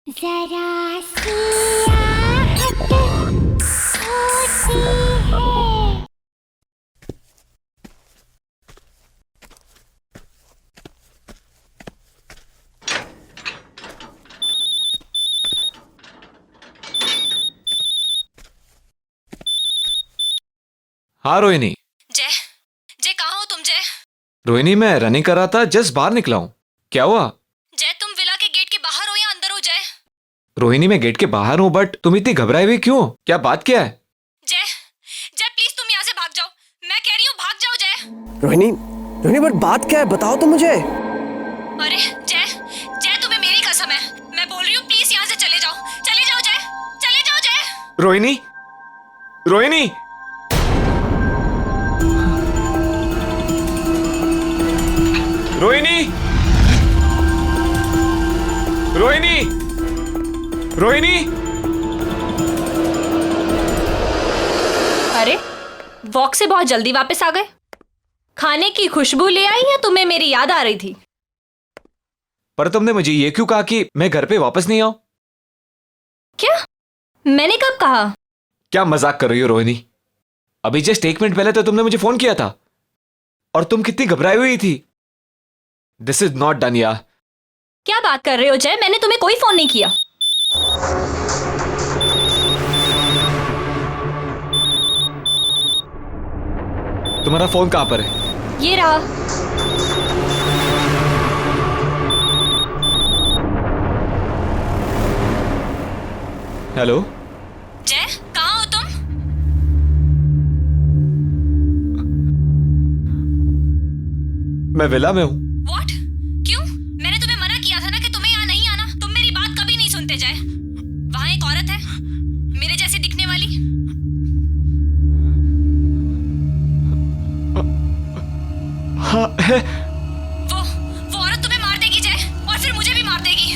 जरा सी आहट होती है। हाँ रोहिणी। जय जय कहाँ हो तुम जय? रोहिणी मैं रनिंग कर रहा था, जस्ट बाहर निकला हूँ। क्या हुआ? जय तुम विला के गेट के बाहर हो या अंदर हो जय? रोहिणी मैं गेट के बाहर हूँ, बट तुम इतनी घबराई हुई क्यों? क्या बात क्या है? जय जय प्लीज तुम यहाँ से भाग जाओ, मैं कह रही हूँ भाग जाओ जय। रोहिणी, रोहिणी बट बात क्या है, बताओ तो मुझे। अरे जय जय तुम्हें मेरी कसम है, मैं बोल रही हूँ प्लीज यहाँ से चले जाओ जय, चले जाओ जय। रोहिणी, रोहिणी, रोहिणी, रोहिणी, रोहिणी। अरे वॉक से बहुत जल्दी वापस आ गए। खाने की खुशबू ले आई या तुम्हें मेरी याद आ रही थी? पर तुमने मुझे ये क्यों कहा कि मैं घर पे वापस नहीं आऊं? क्या? मैंने कब कहा? क्या मजाक कर रही हो रोहिणी? अभी जस्ट 1 मिनट पहले तो तुमने मुझे फोन किया था और तुम कितनी घबराई हुई थी। दिस इज नॉट डन यार। क्या बात कर रहे हो जय, मैंने तुम्हें कोई फोन नहीं किया। तुम्हारा फोन कहां पर है? ये रहा। हेलो जय कहाँ हो तुम? मैं विला में हूं। What? क्यों? मैंने तुम्हें मना किया था ना कि तुम्हें यहाँ नहीं आना। तुम मेरी बात कभी नहीं सुनते जय। वहाँ एक औरत है मेरे जैसी दिखने वाली। हाँ है। वो औरत तुम्हें मार देगी जय, और फिर मुझे भी मार देगी।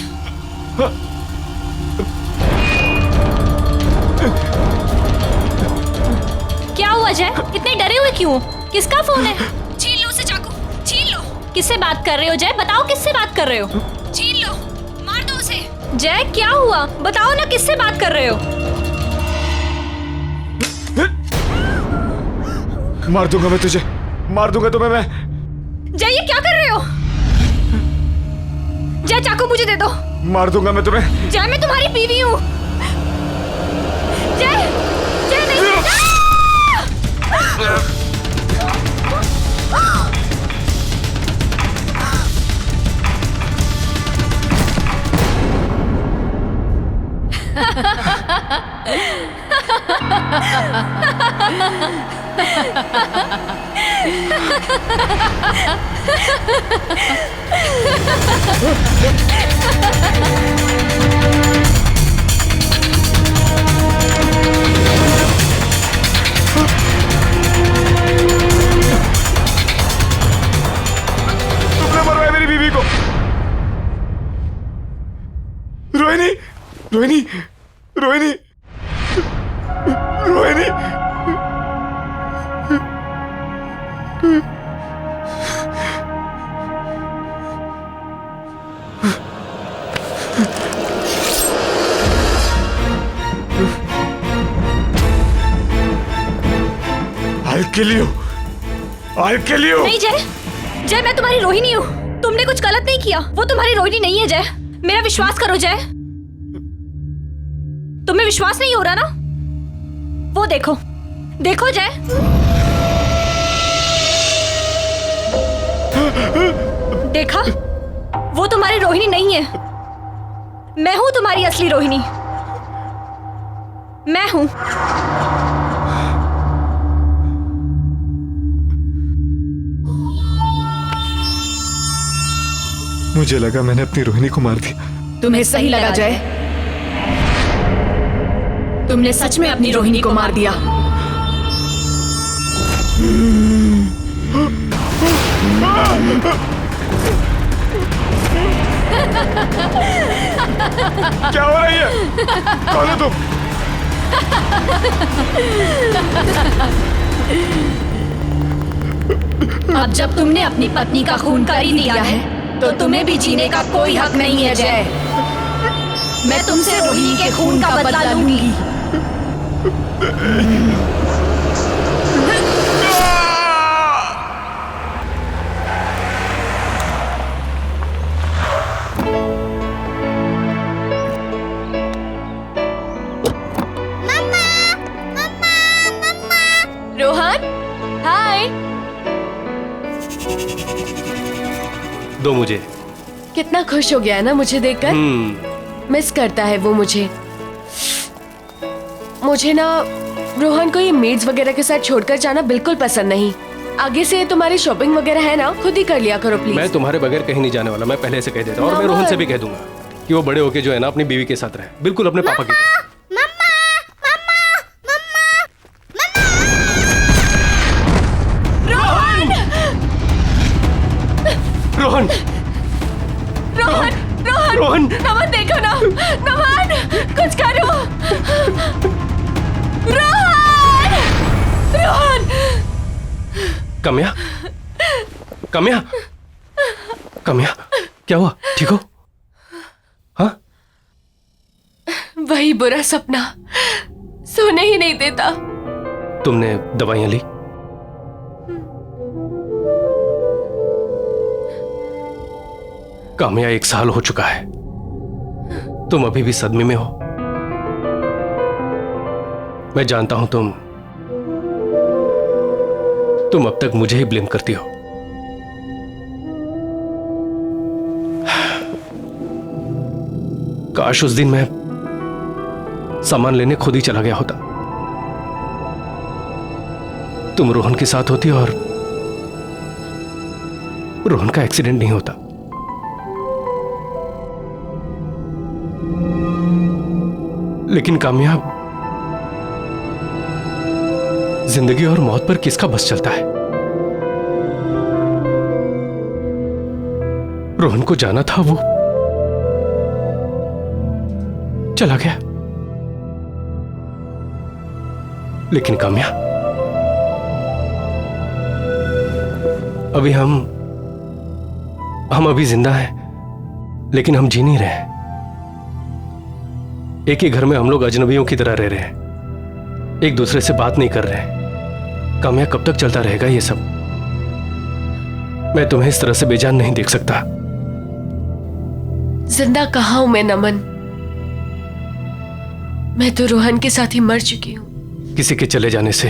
क्या हुआ जय? इतने डरे हुए क्यों? किसका फोन है? छीन लो उसे चाकू, छीन लो। किससे बात कर रहे हो जय? बताओ किससे बात कर रहे हो? छीन लो, मार दो उसे। जय क्या हुआ? बताओ ना किससे बात कर रहे हो? मार दूंगा मैं तुझे, मार दूंगा तुम्हें मैं। जय ये क्या कर रहे हो? जय चाकू मुझे दे दो। मार दूंगा मैं तुम्हें। जय मैं तुम्हारी बीवी हूँ। जय जय नहीं। तुमने मरवाया मेरी बीवी को। Rohini, Rohini, Rohini, Rohini. I'll kill you. I'll kill you. नहीं जय, जय मैं तुम्हारी रोहिणी हूँ। तुमने कुछ गलत नहीं किया। वो तुम्हारी रोहिणी नहीं है जय। मेरा विश्वास करो जय। तुम्हें विश्वास नहीं हो रहा ना? वो देखो, देखो जय। देखा? वो तुम्हारी रोहिणी नहीं है। मैं हूं तुम्हारी असली रोहिणी। मैं हूं। मुझे लगा मैंने अपनी रोहिणी को मार दिया। तुम्हें सही लगा जय, तुमने सच में अपनी रोहिणी को मार दिया। क्या हो रही है? कौन है तुम? अब जब तुमने अपनी पत्नी का खून कर ही दिया है तो तुम्हें भी जीने का कोई हक नहीं है जय। मैं तुमसे रोहिणी के खून का बदला लूंगी। रोहन, हाय। दो मुझे। कितना खुश हो गया है ना मुझे देखकर। मिस करता है वो मुझे। मुझे ना रोहन को ये मेड्स वगैरह के साथ छोड़कर जाना बिल्कुल पसंद नहीं। आगे से तुम्हारी शॉपिंग वगैरह है ना, खुद ही कर लिया करो प्लीज। मैं तुम्हारे बगैर कहीं नहीं जाने वाला, मैं पहले से कह देता हूँ। और मैं रोहन से भी कह दूंगा कि वो बड़े होके जो है ना अपनी बीवी के साथ रहे, बिल्कुल अपने पापा की तरह। रोहन, रोहन, रोहन, रोहन, नमन देखो ना, नमन, कुछ करो। रोहन, रोहन। कम्या, कम्या, कम्या, क्या हुआ? ठीक हो? हाँ? वही बुरा सपना सोने ही नहीं देता। तुमने दवाइयां ली? काम्या 1 साल हो चुका है, तुम अभी भी सदमे में हो। मैं जानता हूं तुम अब तक मुझे ही ब्लेम करती हो। काश उस दिन मैं सामान लेने खुद ही चला गया होता, तुम रोहन के साथ होती और रोहन का एक्सीडेंट नहीं होता। लेकिन कामयाब, जिंदगी और मौत पर किसका बस चलता है? रोहन को जाना था, वो चला गया। लेकिन काम्या, अभी हम अभी जिंदा हैं, लेकिन हम जी नहीं रहे हैं। एक ही घर में हम लोग अजनबियों की तरह रह रहे हैं, एक दूसरे से बात नहीं कर रहे हैं। काम्या, कब तक चलता रहेगा ये सब? मैं तुम्हें इस तरह से बेजान नहीं देख सकता। जिंदा कहाँ हूं मैं नमन, मैं तो रोहन के साथ ही मर चुकी हूँ। किसी के चले जाने से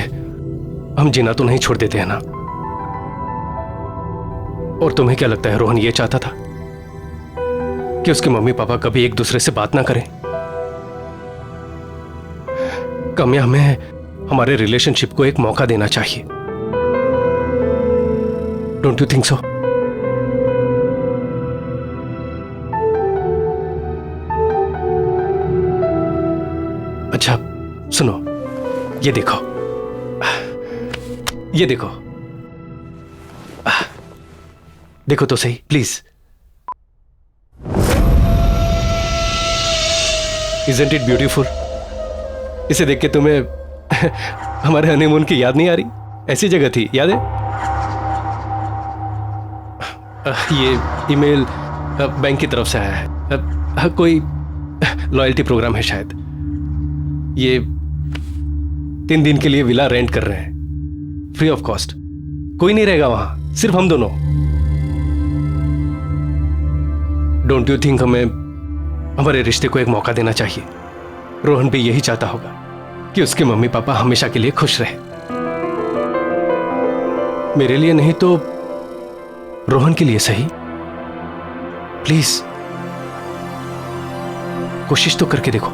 हम जीना तो नहीं छोड़ देते हैं ना। और तुम्हें क्या लगता है रोहन ये चाहता था कि उसके मम्मी पापा कभी एक दूसरे से बात ना करें? काम्या, हमें हमारे रिलेशनशिप को एक मौका देना चाहिए। Don't you think so? अच्छा सुनो, ये देखो, ये देखो, देखो तो सही प्लीज। Isn't it beautiful? इसे देख के तुम्हें हमारे हनीमून की याद नहीं आ रही? ऐसी जगह थी, याद है? ये ईमेल बैंक की तरफ से आया है, कोई लॉयल्टी प्रोग्राम है शायद। ये 3 दिन के लिए विला रेंट कर रहे हैं, फ्री ऑफ कॉस्ट। कोई नहीं रहेगा वहां, सिर्फ हम दोनों। डोंट यू थिंक हमें हमारे रिश्ते को एक मौका देना चाहिए? रोहन भी यही चाहता होगा कि उसके मम्मी पापा हमेशा के लिए खुश रहे। मेरे लिए नहीं तो रोहन के लिए सही। प्लीज कोशिश तो करके देखो।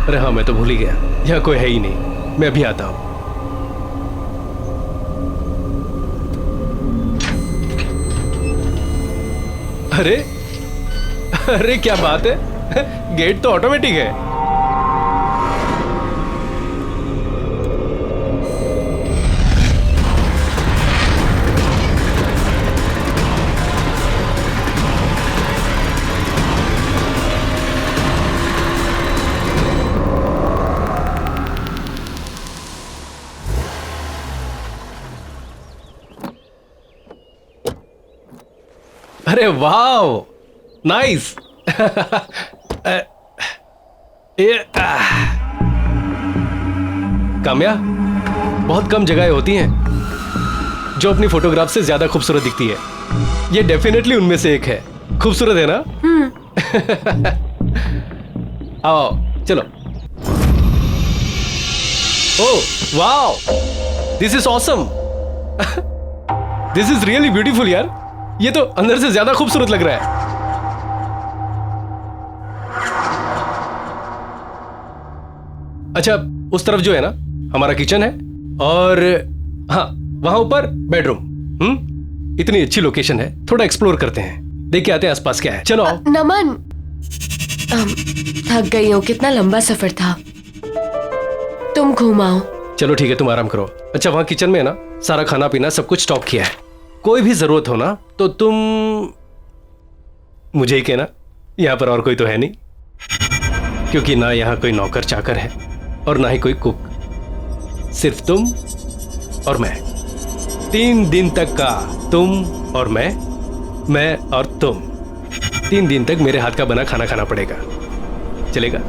अरे हाँ, मैं तो भूल ही गया, यहाँ कोई है ही नहीं। मैं अभी आता हूँ। अरे अरे क्या बात है, गेट तो ऑटोमेटिक है। अरे वाह, नाइस। काम्या, बहुत कम जगहें होती हैं जो अपनी फोटोग्राफ से ज्यादा खूबसूरत दिखती है। ये डेफिनेटली उनमें से एक है। खूबसूरत है ना? आओ चलो। ओह वाह, this is awesome. This is really beautiful यार। ये तो अंदर से ज्यादा खूबसूरत लग रहा है। अच्छा, उस तरफ जो है ना हमारा किचन है, और हाँ वहां ऊपर बेडरूम। इतनी अच्छी लोकेशन है, थोड़ा एक्सप्लोर करते हैं, देख के आते हैं आसपास क्या है। चलो आओ। नमन, थक गई हूँ, कितना लंबा सफर था। तुम घुमाओ। चलो ठीक है, तुम आराम करो। अच्छा, वहां किचन में है ना सारा खाना पीना सब कुछ स्टॉक किया है। कोई भी जरूरत हो ना तो तुम मुझे ही कहना। यहां पर और कोई तो है नहीं, क्योंकि ना यहां कोई नौकर चाकर है और ना ही कोई कुक। सिर्फ तुम और मैं। 3 दिन तक का तुम और मैं और तुम। 3 दिन तक मेरे हाथ का बना खाना खाना पड़ेगा। चलेगा?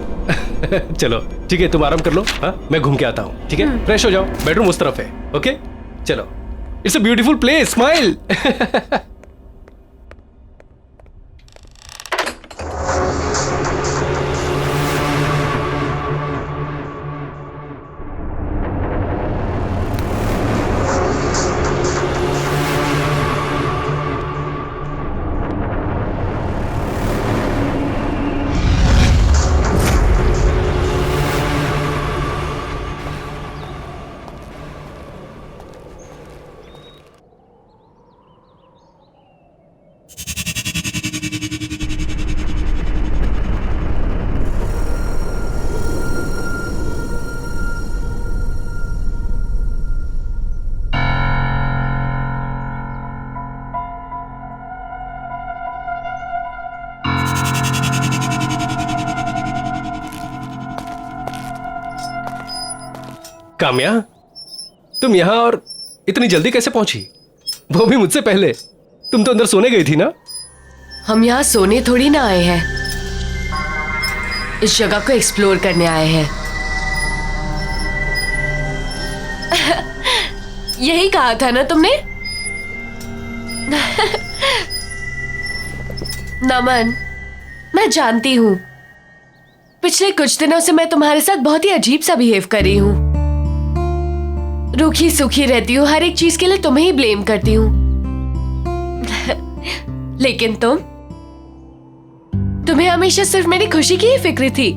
चलो ठीक है, तुम आराम कर लो। हाँ, मैं घूम के आता हूँ। ठीक है, फ्रेश हो जाओ। बेडरूम उस तरफ है। ओके चलो। It's a beautiful place, smile. Kamya, तुम यहां और इतनी जल्दी कैसे पहुंची? वो भी मुझसे पहले। तुम तो अंदर सोने गई थी ना? हम यहाँ सोने थोड़ी ना आए हैं, इस जगह को एक्सप्लोर करने आए हैं। यही कहा था ना तुमने? नमन, मैं जानती हूँ पिछले कुछ दिनों से मैं तुम्हारे साथ बहुत ही अजीब सा बिहेव कर रही हूँ। रूखी सूखी रहती हूँ, हर एक चीज के लिए तुम्हें ही ब्लेम करती हूँ। लेकिन तुम्हें हमेशा सिर्फ मेरी खुशी की ही फिक्र थी।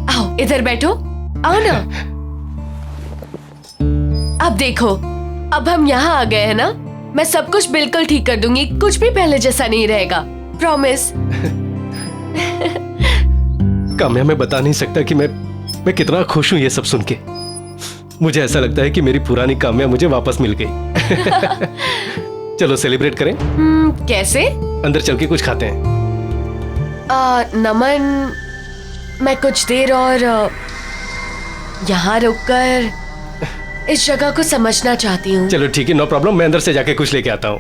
आओ इधर बैठो, आओ ना। अब देखो, अब हम यहाँ आ गए हैं ना, मैं सब कुछ बिल्कुल ठीक कर दूंगी। कुछ भी पहले जैसा नहीं रहेगा, प्रॉमिस। काम्या, मैं बता नहीं सकता कि मैं कितना खुश हूं ये सब सुन के। मुझे ऐसा लगता है कि मेरी पुरानी काम्या मुझे वापस मिल गई। चलो सेलिब्रेट करें। कैसे? अंदर चल के कुछ खाते हैं। नमन, मैं कुछ देर और यहाँ रुककर इस जगह को समझना चाहती हूँ। चलो ठीक है, नो प्रॉब्लम। मैं अंदर से जाके कुछ लेके आता हूँ।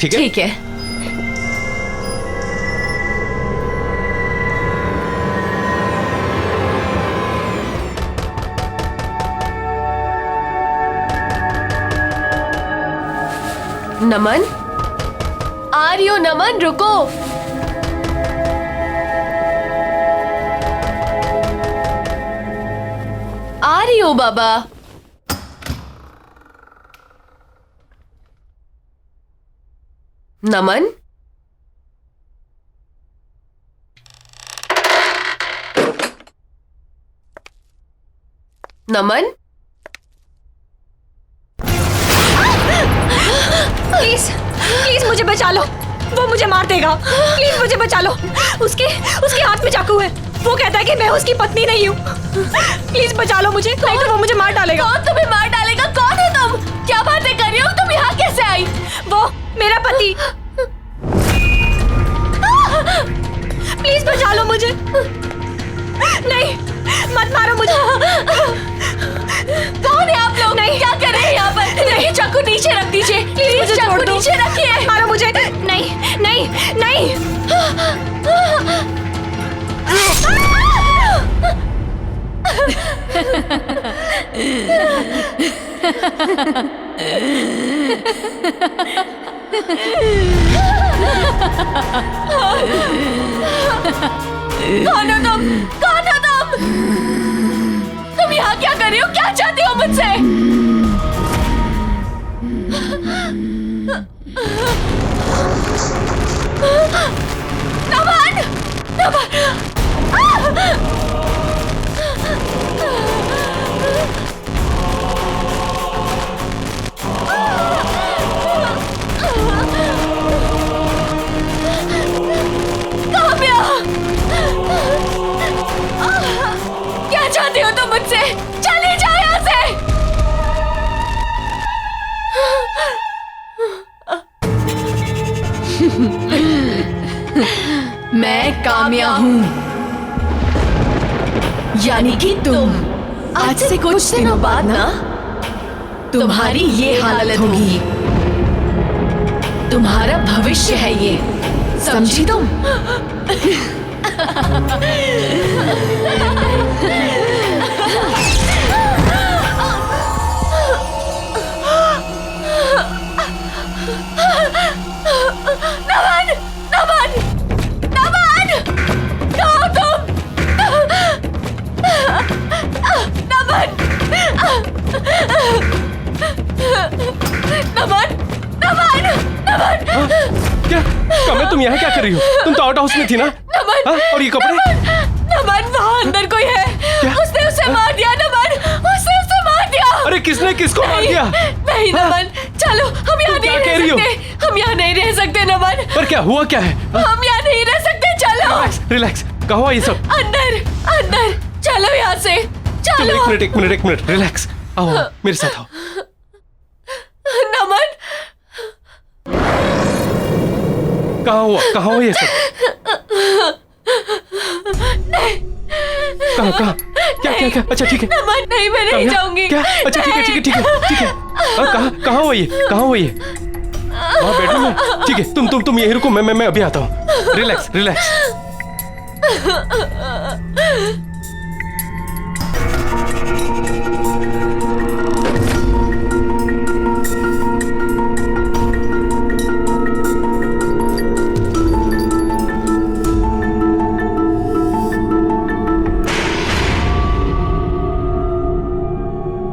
ठीक है? ठीक है। नमन, आ रही हो? नमन रुको। आ रही हो बाबा। नमन, नमन, प्लीज प्लीज मुझे बचा लो, वो मुझे मार देगा। प्लीज मुझे बचा लो, उसके हाथ में चाकू है। वो कहता है कि मैं उसकी पत्नी नहीं हूँ। प्लीज बचा लो मुझे, नहीं तो वो मुझे मार डालेगा। कौन तुम्हें मार डालेगा? कौन हो तुम? क्या बातें कर रही हो? तुम यहाँ कैसे आई? वो मेरा पति। प्लीज बचा लो मुझे। नहीं, मत मारो मुझे। कौन है आप लोग? नहीं, क्या कर रहे हैं यहाँ पर? नहीं, चाकू नीचे रख दीजिए। प्लीज मुझे चाकू छोड़ दो। नीचे रखिए। मारो मुझे। नहीं नहीं नहीं। कौन हो तुम? कौन हो तुम? तुम यहाँ क्या कर रही हो? क्या चाहती हो मुझसे? नमन! काम्या! क्या चाहती हो तुम मुझसे? चली जाओ यहाँ से! मैं काम्या हूँ, यानी कि तुम। आज से कुछ दिनों बाद ना तुम्हारी ये हालत होगी। तुम्हारा भविष्य है ये, समझी तुम? नमन! नमन! नमन! कहाँ हो तुम? नमन! नमन! नमन! नमन! क्या काम्या, तुम यहाँ क्या कर रही हो? तुम तो आउट हाउस में थी ना? नमन! हाँ? और ये कपड़े? नमन, वहाँ अंदर कोई है। उसने उसे मार दिया। नमन, उसने उसे मार दिया। अरे किसने किसको मार दिया? नहीं नमन, चलो हम यहाँ नहीं कह रह रही हो? सकते। हम यहाँ नहीं रह सकते नमन। पर क्या हुआ, क्या है? हम यहाँ नहीं रह सकते। चलो रिलैक्स रिलैक्स, कहाँ हुआ ये सब? अंदर अंदर चलो यहाँ से। चलो चलो एक मिनट रिलैक्स, आओ मेरे साथ आओ। नमन, कहाँ हुआ ये सब? कहाँ क्या? अच्छा ठीक है। नमन नहीं, मैं नहीं काम्या, जाऊंगी। क्या? अच्छा ठीक है। कहाँ हुआ ये? वहाँ बेडरूम में? ठीक है, तुम यहीं रुको, मैं अभी आता हूँ। रिलैक्स।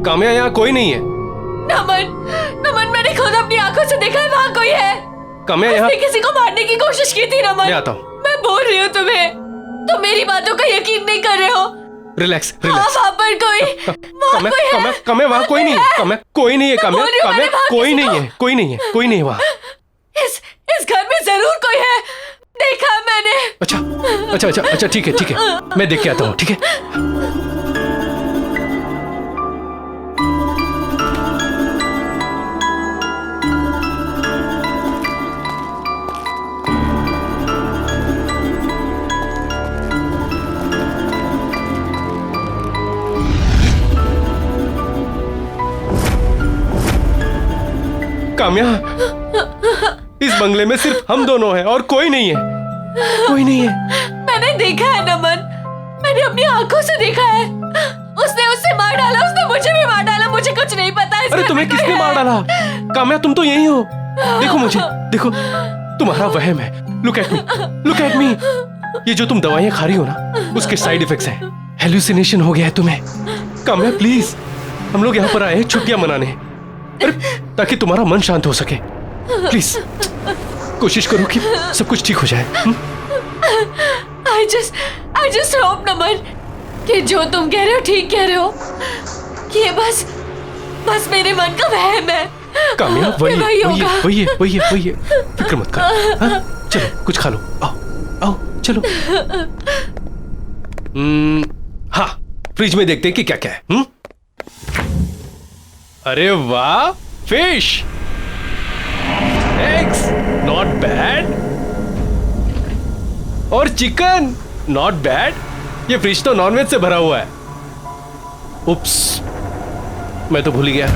काम्या, यहाँ कोई नहीं है। नमन, मैंने खुद अपनी आंखों से देखा है, वहाँ कोई है। काम्या, यहाँ उसने किसी को मारने की कोशिश की थी। नमन, मैं आता हूँ। मैं बोल रही हूँ तुम्हें, तुम मेरी बातों का यकीन नहीं कर रहे हो। रिलैक्स। वहाँ पर कोई है। काम्या, वहाँ कोई नहीं है। काम्या, कोई नहीं है। काम्या, कोई नहीं है वहाँ। इस घर में जरूर कोई है, देखा है मैंने। अच्छा ठीक है, मैं देख के आता हूँ। ठीक है। काम्या, इस बंगले में सिर्फ हम दोनों हैं और कोई नहीं है। मैंने देखा है नमन, मैंने अपनी आंखों से देखा है। उसने उससे मार डाला, उसने मुझे भी मार डाला। मुझे कुछ नहीं पता। अरे तुम्हें किसने मार डाला? काम्या, तुम तो यही हो। देखो मुझे, देखो, तुम्हारा वहम है। Look at me. ये जो तुम दवाइयां खा रही हो ना, उसके साइड इफेक्ट्स हैं। हेलुसिनेशन हो गया है तुम्हें। काम्या प्लीज, हम लोग यहाँ पर आए हैं छुट्टियां मनाने, ताकि तुम्हारा मन शांत हो सके। प्लीज कोशिश करो कि सब कुछ ठीक हो जाए। I just hope नमन कि जो तुम कह रहे हो ठीक कह रहे हो। ये बस बस मेरे मन का वहम है। कामया वही ये वही होगा। वही है। फिक्र मत कर। हाँ? चलो कुछ खा लो। आओ चलो। हाँ, फ्रिज में देखते हैं कि क्या क्या है। अरे वाह, फिश, एग्स, नॉट बैड, और चिकन, नॉट बैड। ये फ्रिज तो नॉनवेज से भरा हुआ है। उप्स, मैं तो भूल ही गया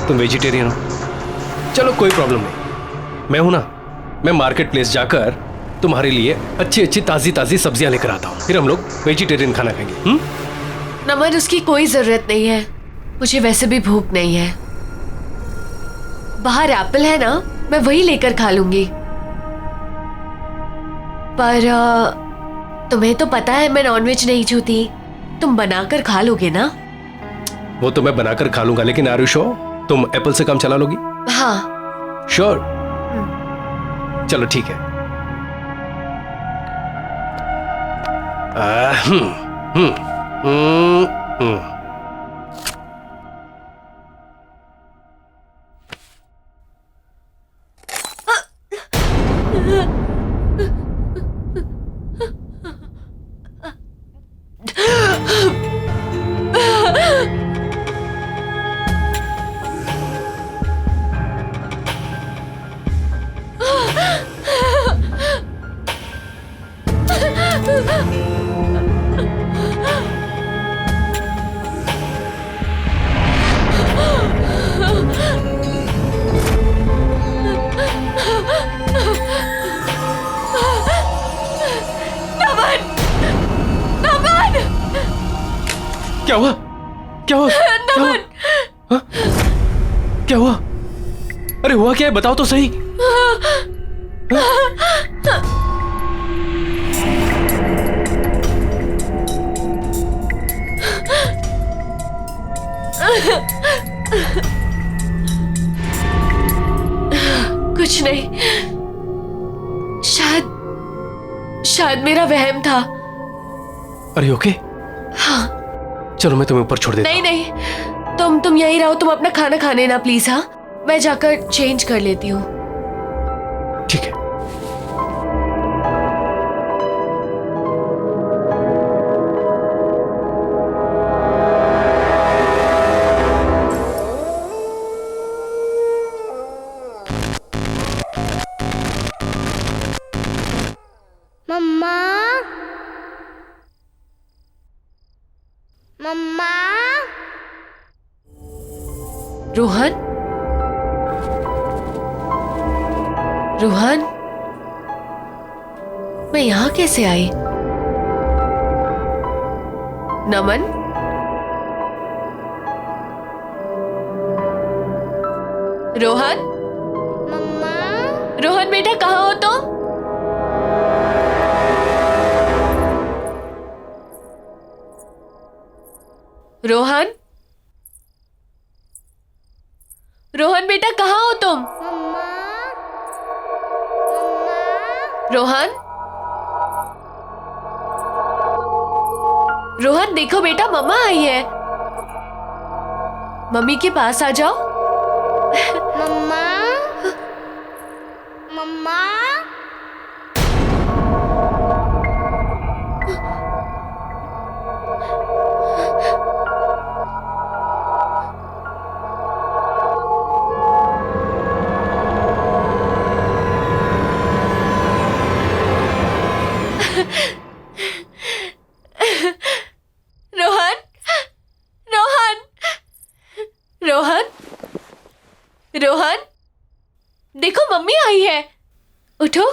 तुम वेजिटेरियन हो। चलो कोई प्रॉब्लम नहीं, मैं हूं ना। मैं मार्केट प्लेस जाकर तुम्हारे लिए अच्छी अच्छी ताजी ताजी सब्जियां लेकर आता हूं, फिर हम लोग वेजिटेरियन खाना खाएंगे। नमन, उसकी कोई जरूरत नहीं है, मुझे वैसे भी भूख नहीं है। बाहर एप्पल है ना, मैं वही लेकर खा लूंगी। पर तुम्हें तो पता है मैं नॉनवेज नहीं छूती, तुम बनाकर खा लोगे ना? वो तो मैं बनाकर खा लूंगा, लेकिन आर यू श्योर तुम एप्पल से काम चला लोगी? हाँ। श्योर? चलो ठीक है। क्या हुआ? क्या हुआ? क्या हुआ? हाँ? क्या हुआ? अरे हुआ क्या है, बताओ तो सही। कुछ नहीं, शायद मेरा वहम था। अरे ओके? हाँ। चलो मैं तुम्हें ऊपर छोड़ देता हूं। नहीं, तुम यहीं रहो, तुम अपना खाना खाने ना प्लीज। हाँ, मैं जाकर चेंज कर लेती हूँ। ठीक है। मम्मा, मम्मा। रोहन, रोहन, मैं यहाँ कैसे आई? नमन, रोहन, मम्मा। रोहन बेटा कहाँ हो तुम? रोहन, रोहन बेटा कहाँ हो तुम? मम्मा, रोहन, रोहन देखो बेटा, मम्मा आई है, मम्मी के पास आ जाओ। मम्मा, मम्मा। रोहन, रोहन, रोहन, रोहन, देखो मम्मी आई है, उठो।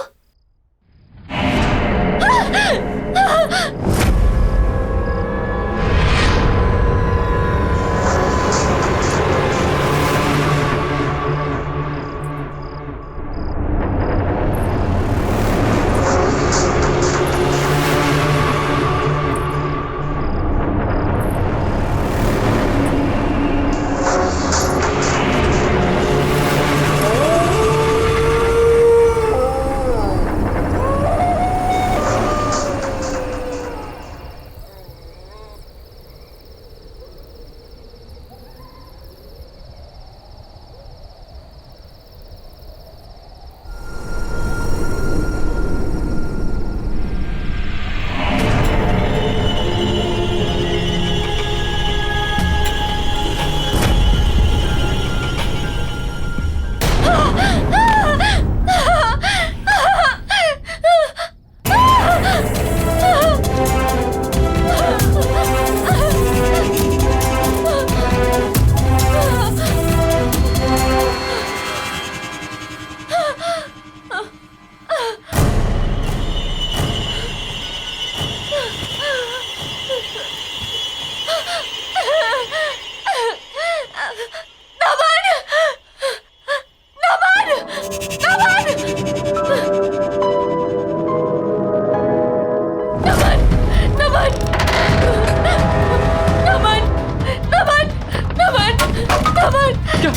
क्या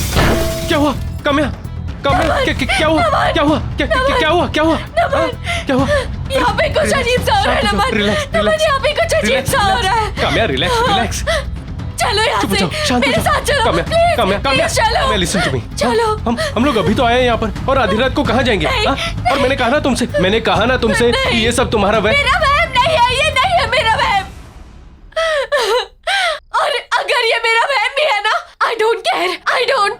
क्या हुआ काम्या? काम्या क्या हुआ? क्या हुआ? क्या हुआ? क्या हुआ? क्या हुआ? यहाँ पे कुछ अजीब सा हो रहा है नमन। नमन, यहाँ पे कुछ अजीब सा हो रहा है। काम्या रिलैक्स। चलो यहाँ चुप से, जाओ, शांत हो मेरे जाओ। साथ चलो। काम्या प्लीज चलो। Kamya listen to me. चलो। हम लोग अभी तो आए हैं यहाँ पर और आधी रात को कहाँ जाएंगे? हाँ? और मैंने कहा ना तुमसे कि ये सब तुम्हारा वह। मेरा वहम नहीं है, ये नहीं है मेरा वहम। और अगर ये मेरा वहम भी है ना, आई डोंट केयर।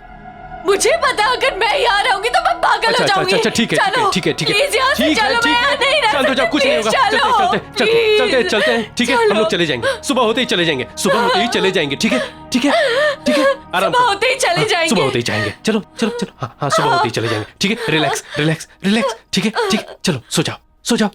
मुझे पता अगर मैं यहाँ रहूंगी तो मैं पागल हो जाऊंगी। अच्छा ठीक है। प्लीज यहाँ से चलो, मैं यहाँ नहीं रह शांत हो जाओ, कुछ नहीं होगा। चलते हैं। ठीक है, हम लोग चले जाएंगे। सुबह होते ही चले जाएंगे। ठीक है। आराम सुबह होते ही चले जाएंगे। सुबह होते ही जाएंगे। चलो। हाँ सुबह होते ही चले जाएंगे। ठीक है, रिलैक्स। ठीक है। चलो सो जाओ।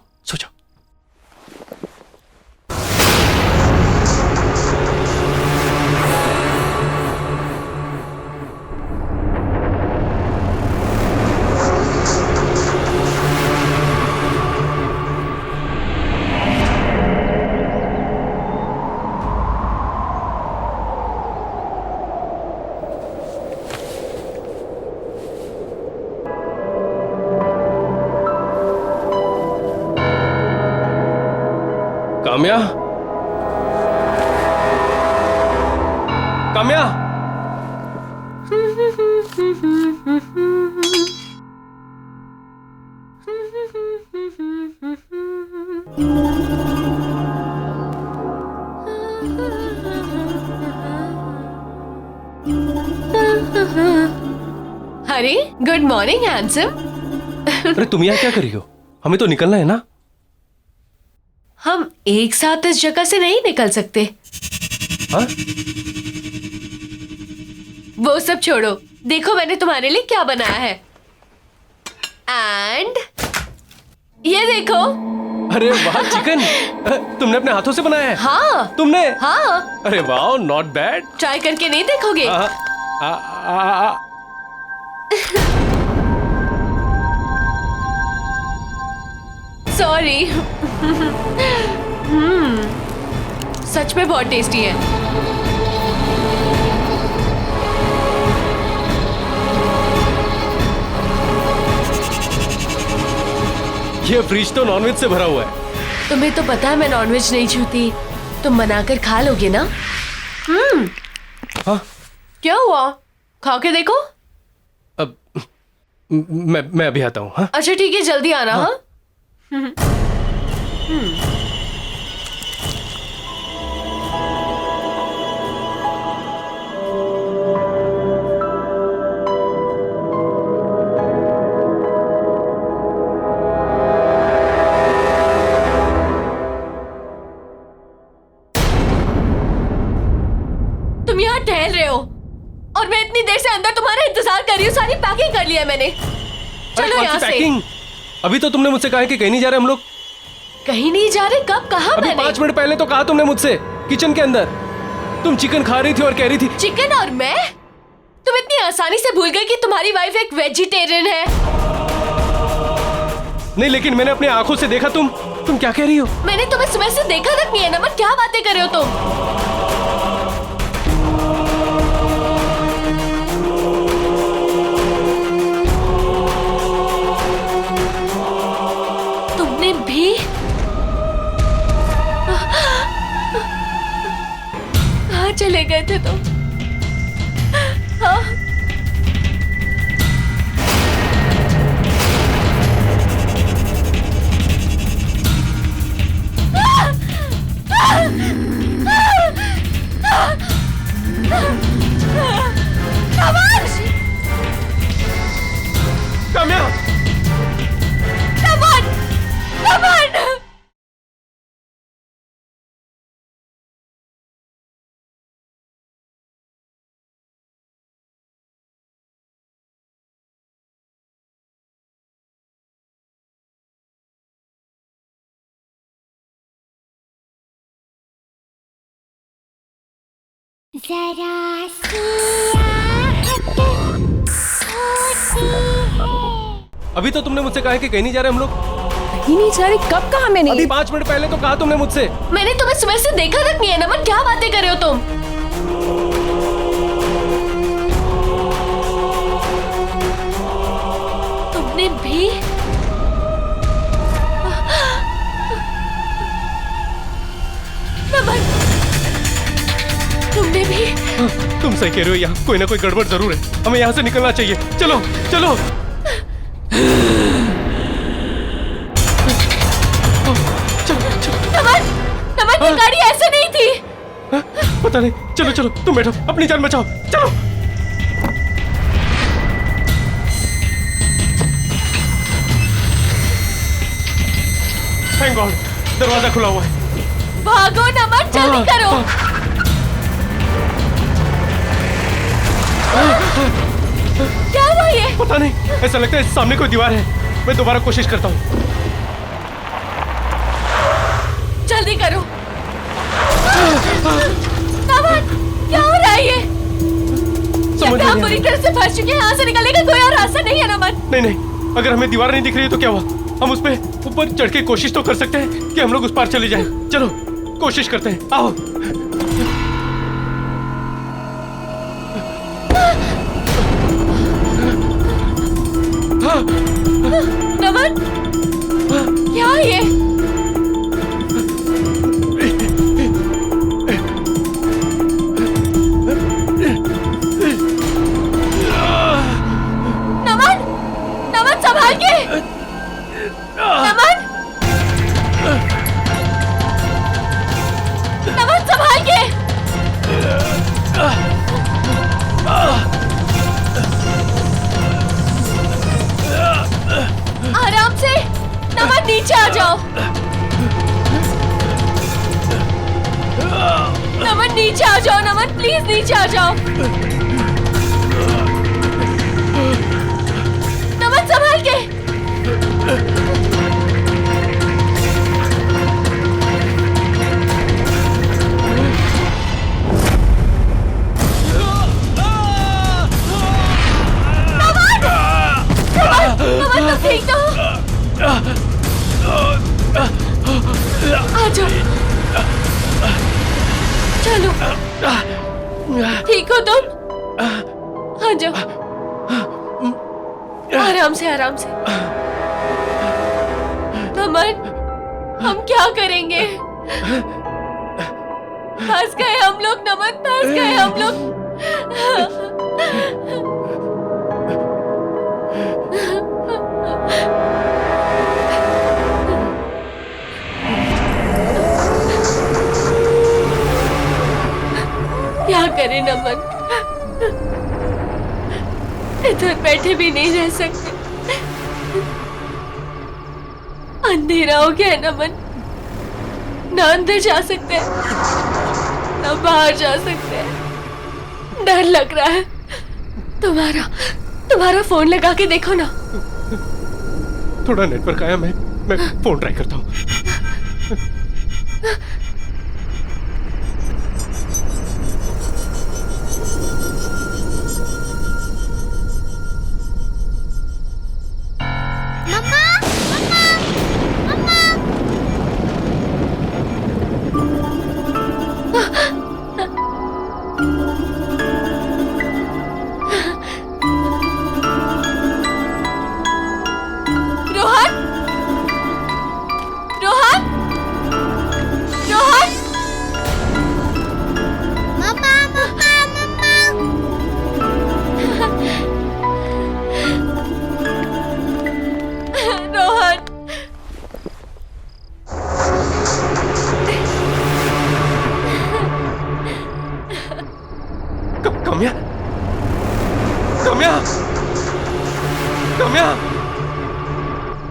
काम्या हरी, गुड मॉर्निंग हैंडसम। अरे तुम यहाँ क्या कर रही हो? हमें तो निकलना है ना। हम एक साथ इस जगह से नहीं निकल सकते। हाँ? वो सब छोड़ो, देखो मैंने तुम्हारे लिए क्या बनाया है। एंड ये देखो। अरे वाह, चिकन तुमने अपने हाथों से बनाया है? हाँ। तुमने? हाँ। अरे वाह, नॉट बैड। ट्राई करके नहीं देखोगे? सॉरी। सच में बहुत टेस्टी है। ये फ्रिज तो नॉनवेज से भरा हुआ है। तुम्हें तो पता है मैं नॉनवेज नहीं छूती। तुम बनाकर खा लोगे ना? हाँ? क्या हुआ? खा के देखो। अब मैं अभी आता हूँ। हाँ? अच्छा ठीक है, जल्दी आना। हाँ? तुम यहाँ टहल रहे हो और मैं इतनी देर से अंदर तुम्हारा इंतजार कर रही हूँ। सारी पैकिंग कर लिया है मैंने। चलो यहाँ से। पैकिंग? अभी तो तुमने मुझसे कहा है कि कहीं नहीं जा रहे हम लोग। कहीं नहीं जा रहे? कब कहा अभी मैंने? 5 मिनट पहले तो कहा तुमने मुझसे, किचन के अंदर। तुम चिकन खा रही थी और कह रही थी। चिकन और मैं? तुम इतनी आसानी से भूल गए कि तुम्हारी वाइफ एक वेजिटेरियन है। नहीं, लेकिन मैंने अपनी आंखों से देखा। तुम क्या कह रही हो? मैंने तुम्हें सुबह से देखा तक नहीं है नमन। क्या बातें कर रहे हो तुम? तुमने भी? कहाँ चले गए थे तुम? हाँ? काम्या! जरा सी आहट होती है। अभी तो तुमने मुझसे कहा है कि कहीं नहीं जा रहे हम लोग। कहीं नहीं जा रहे? कब कहा मैंने? अभी 5 मिनट पहले तो कहा तुमने मुझसे। मैंने तुम्हें सुबह से देखा तक नहीं है नमन। क्या बातें कर रहे हो तुम? तुम सही कह रहे हो, यहाँ कोई ना कोई गड़बड़ जरूर है। हमें यहाँ से निकलना चाहिए। चलो चलो। नमन, नमन, ये गाड़ी ऐसे नहीं थी। पता नहीं। चलो चलो, तुम बैठो, अपनी जान बचाओ। चलो। थैंक गॉड, दरवाजा खुला हुआ है। भागो नमन, जल्दी करो। क्या हुआ ये? पता नहीं, ऐसा लगता है सामने कोई दीवार है। मैं दोबारा कोशिश करता हूँ। जल्दी करो। नमन, क्या हो रहा है ये? समझ हम नहीं पूरी आ तरह से फंस चुके हैं। यहाँ से निकलने का कोई और रास्ता नहीं है नमन। नहीं नहीं, अगर हमें दीवार नहीं दिख रही है तो क्या हुआ? हम उस पे ऊपर चढ़ के कोशिश तो कर सकते हैं कि हम लोग उस पार चले जाएं। चलो कोशिश करते हैं, आओ। नमन, क्या है ये? नमन, नमन संभाल के। नमन, नमन संभाल के। आराम से। नमन नीचे आ जाओ। नमन नीचे आ जाओ। नमन प्लीज नीचे आ जाओ। नमन संभाल के। नमन तो ठीक तो हो? आ जाओ। चलो, ठीक हो तुम? आ जाओ। आराम से, आराम से। नमन, हम क्या करेंगे? फंस गए हम लोग नमन, फंस गए हम लोग। क्या करें नमन? इधर बैठे भी नहीं रह सकते। अंधेरा हो गया है नमन। ना अंदर जा सकते हैं, ना बाहर जा सकते हैं। डर लग रहा है। तुम्हारा फोन लगा के देखो ना। थोड़ा नेटवर्क आया, मैं फोन ट्राई करता हूँ।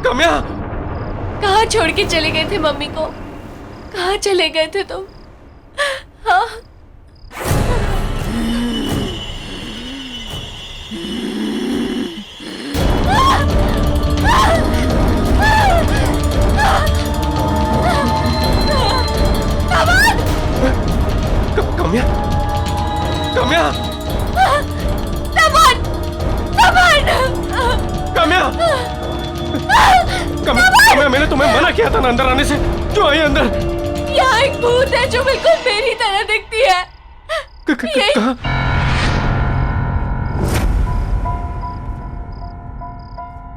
कम्या, कहाँ छोड़ के चले गए थे मम्मी को? कहाँ चले गए थे तुम? हाँ? कम्या, कम्या, कम्या, कम्या, मैंने तुम्हें मना किया था ना अंदर आने से। क्यों आई अंदर? यहाँ एक भूत है जो बिल्कुल मेरी तरह दिखती है। कहाँ?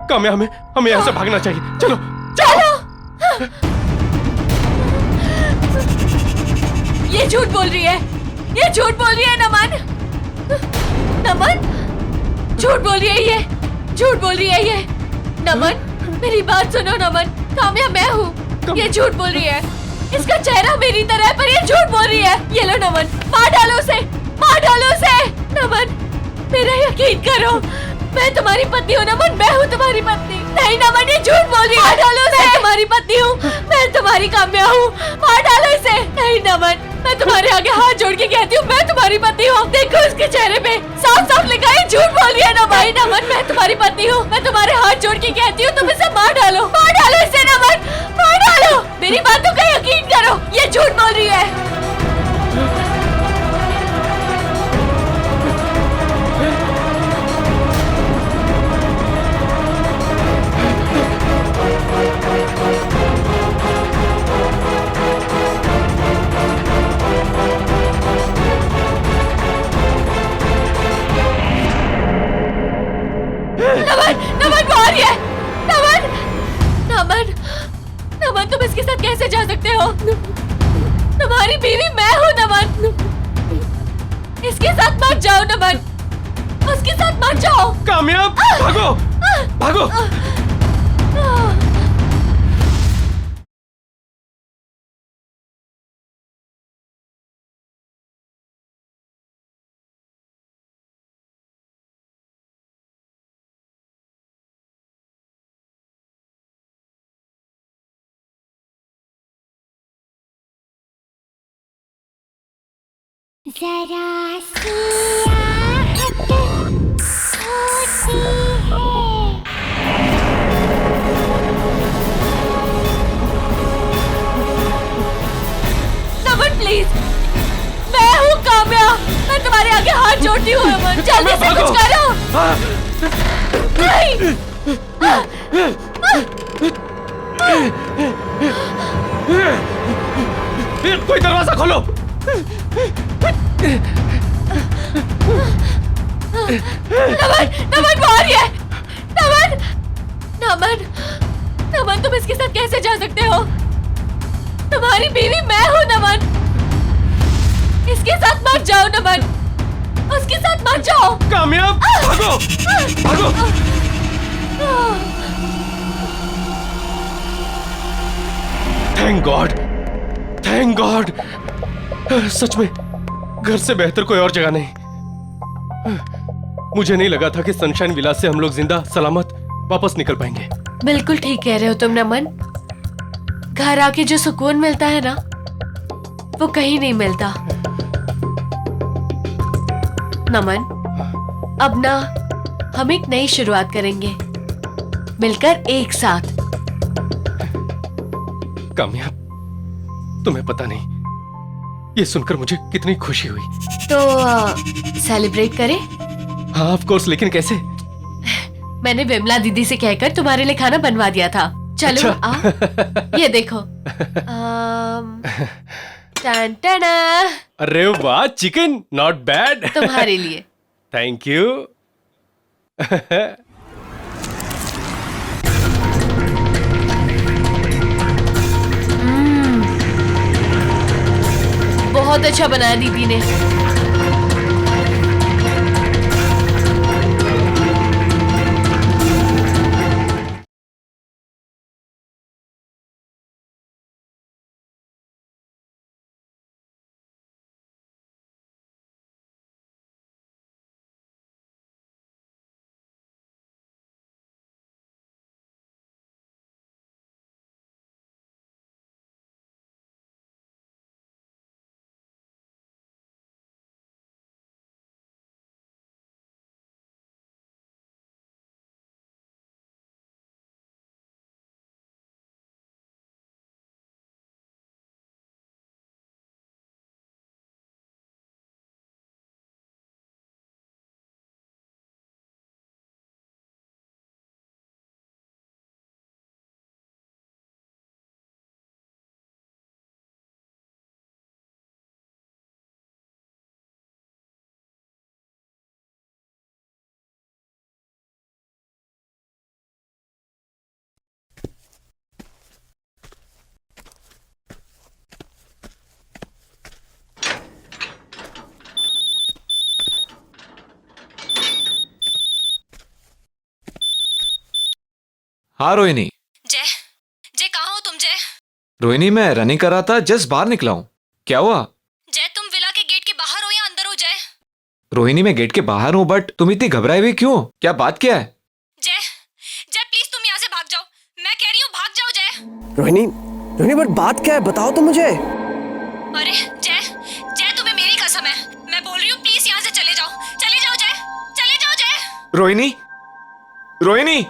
कम्या, हमें यहाँ से भागना चाहिए। चलो चलो। ये झूठ बोल रही है, ये झूठ बोल रही है नमन। नमन झूठ बोल रही है ये, झूठ बोल रही है ये। नमन मेरी बात सुनो नमन, काम्या मैं हूँ। ये झूठ बोल रही है, इसका चेहरा मेरी तरह है पर ये झूठ बोल रही है। ये लो नमन, मार डालो उसे, मार डालो उसे। नमन मेरा यकीन करो, मैं तुम्हारी पत्नी हूँ नमन, मैं हूँ तुम्हारी पत्नी। नहीं नमन ये झूठ बोल रही है, मार डालो उसे। मैं तुम्हारी पत्नी हूँ, मैं तुम्हारी काम्या हूँ, मार डालो इसे। नहीं नमन मैं तुम्हारे आगे हाथ जोड़ के कहती हूँ मैं तुम्हारी पत्नी हूँ। देखो इसके चेहरे पे साफ साफ लिखा है झूठ बोल रही है ना भाई। नमन मैं तुम्हारी पत्नी हूँ, मैं तुम्हारे हाथ जोड़ के कहती हूँ तुम इसे मार डालो, मार डालो इसे नमन, मार डालो। मेरी बातों का यकीन करो, ये झूठ बोल रही है। नमन नमन वो आ रही है। नमन नमन नमन तुम इसके साथ कैसे जा सकते हो? तुम्हारी बीवी मैं हूँ नमन, इसके साथ मत जाओ नमन, उसके साथ मत जाओ। कामयाब भागो, भागो। जरा सी आहट होती है। नमन प्लीज, मैं हूँ काम्या, मैं तुम्हारे आगे हाथ जोड़ती हूँ नमन, जल्दी से कुछ करो। नहीं कोई दरवाजा खोलो। नमन नमन वो आ रही है। नमन नमन नमन तुम इसके साथ कैसे जा सकते हो? तुम्हारी बीवी मैं हूँ नमन, इसके साथ मत जाओ नमन, उसके साथ मत जाओ। कामयाब भागो, भागो। Thank God, thank God. सच में घर से बेहतर कोई और जगह नहीं। मुझे नहीं लगा था कि सनशाइन विलास से हम लोग जिंदा सलामत वापस निकल पाएंगे। बिल्कुल ठीक कह रहे हो तुम नमन, घर आके जो सुकून मिलता है ना वो कहीं नहीं मिलता। नमन अब ना हम एक नई शुरुआत करेंगे, मिलकर एक साथ। कामयाब तुम्हें पता नहीं ये सुनकर मुझे कितनी खुशी हुई। तो सेलिब्रेट करें? हाँ ऑफ कोर्स, लेकिन कैसे? मैंने विमला दीदी से कहकर तुम्हारे लिए खाना बनवा दिया था। चलो अच्छा। आओ, ये देखो। टन टना, अरे वाह, चिकन नॉट बैड। तुम्हारे लिए। Thank you. बहुत अच्छा बनाया दीदी ने। हाँ रोहिणी। जय जय कहाँ हो तुम? जय रोहिणी मैं रनिंग कर रहा था, जस्ट बाहर निकला हूँ। क्या हुआ? जय तुम विला के गेट के बाहर हो या अंदर हो? जय रोहिणी मैं गेट के बाहर हूँ, बट तुम इतनी घबराई हुई क्यों? क्या बात क्या है? जय जय प्लीज तुम यहाँ से भाग जाओ, मैं कह रही हूँ भाग जाओ जय। रोहिणी रोहिणी बट बात क्या है, बताओ तो मुझे। अरे जय जय तुम्हें मेरी कसम है, मैं बोल रही हूँ प्लीज यहाँ से चले जाओ जय, चले जाओ जय। रोहिणी रोहिणी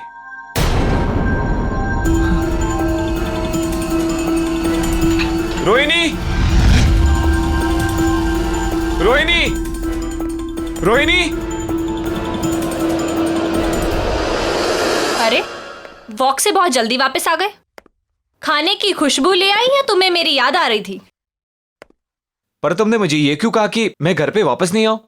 रोहिणी रोहिणी रोहिणी। अरे वॉक से बहुत जल्दी वापस आ गए। खाने की खुशबू ले आई या तुम्हें मेरी याद आ रही थी? पर तुमने मुझे ये क्यों कहा कि मैं घर पे वापस नहीं आऊं?